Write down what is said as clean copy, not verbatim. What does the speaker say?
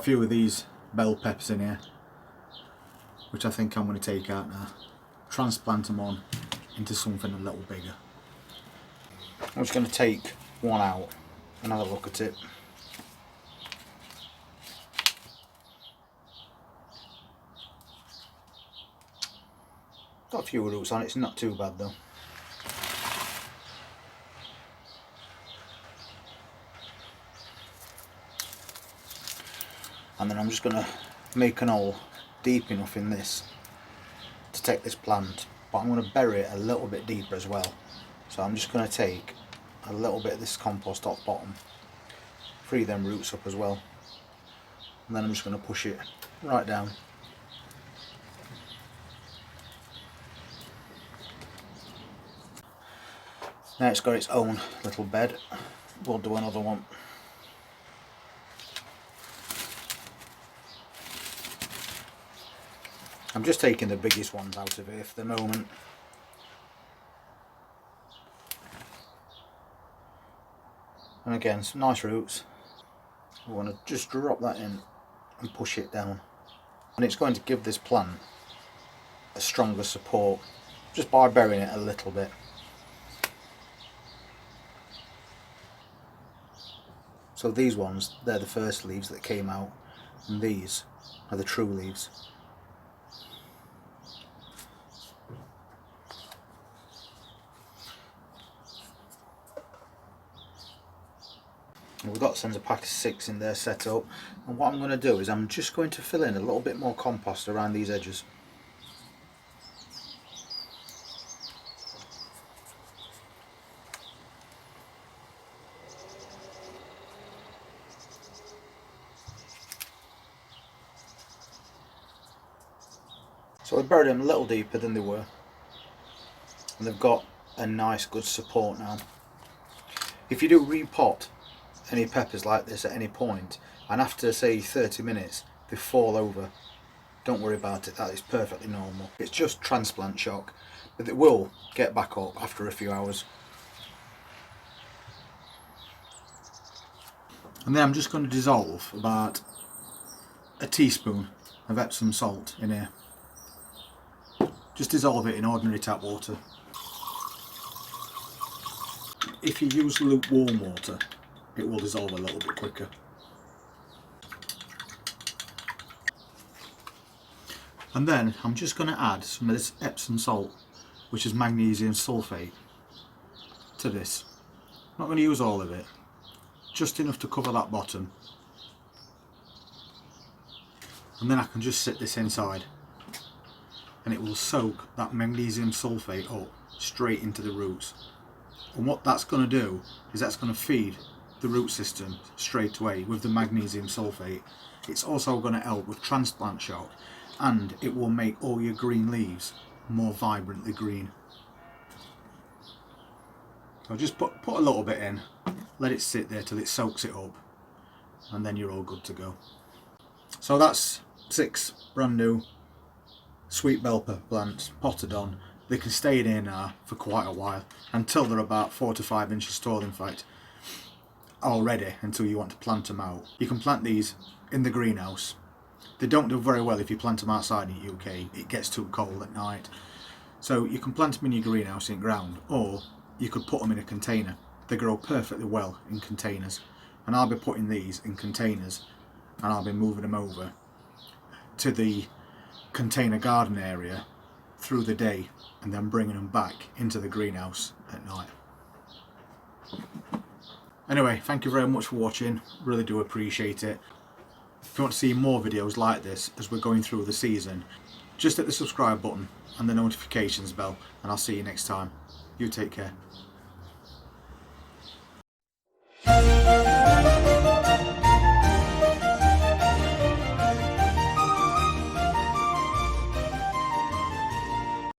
a few of these bell peppers in here, which I think I'm going to take out now, transplant them on into something a little bigger. I'm just going to take one out and have a look at it. Got a few roots on it, it's not too bad though. And then I'm just going to make an hole deep enough in this to take this plant, but I'm going to bury it a little bit deeper as well. So I'm just going to take a little bit of this compost off bottom, free them roots up as well, and then I'm just going to push it right down. Now it's got its own little bed, we'll do another one. I'm just taking the biggest ones out of here for the moment. And again, some nice roots. We want to just drop that in and push it down. And it's going to give this plant a stronger support just by burying it a little bit. So these ones, they're the first leaves that came out, and these are the true leaves. We've got sends a pack of 6 in there set up, and what I'm going to do is I'm just going to fill in a little bit more compost around these edges. So I buried them a little deeper than they were, and they've got a nice good support now. If you do repot any peppers like this at any point, and after say 30 minutes they fall over, don't worry about it, that is perfectly normal. It's just transplant shock, but it will get back up after a few hours. And then I'm just going to dissolve about a teaspoon of Epsom salt in here. Just dissolve it in ordinary tap water. If you use lukewarm water, it will dissolve a little bit quicker. And then I'm just going to add some of this Epsom salt, which is magnesium sulfate, to this. I'm not going to use all of it, just enough to cover that bottom. And then I can just sit this inside, and it will soak that magnesium sulfate up straight into the roots. And what that's going to do is that's going to feed the root system straight away with the magnesium sulfate. It's also going to help with transplant shock, and it will make all your green leaves more vibrantly green. So just put a little bit in, let it sit there till it soaks it up, and then you're all good to go. So that's 6 brand new sweet bell pepper plants potted on. They can stay in here now for quite a while, until they're about 4 to 5 inches tall, in fact, already, until you want to plant them out. You can plant these in the greenhouse. They don't do very well if you plant them outside in the UK, it gets too cold at night. So you can plant them in your greenhouse in ground, or you could put them in a container. They grow perfectly well in containers, and I'll be putting these in containers, and I'll be moving them over to the container garden area through the day, and then bringing them back into the greenhouse at night. Anyway, thank you very much for watching, really do appreciate it. If you want to see more videos like this as we're going through the season, just hit the subscribe button and the notifications bell, and I'll see you next time. You take care.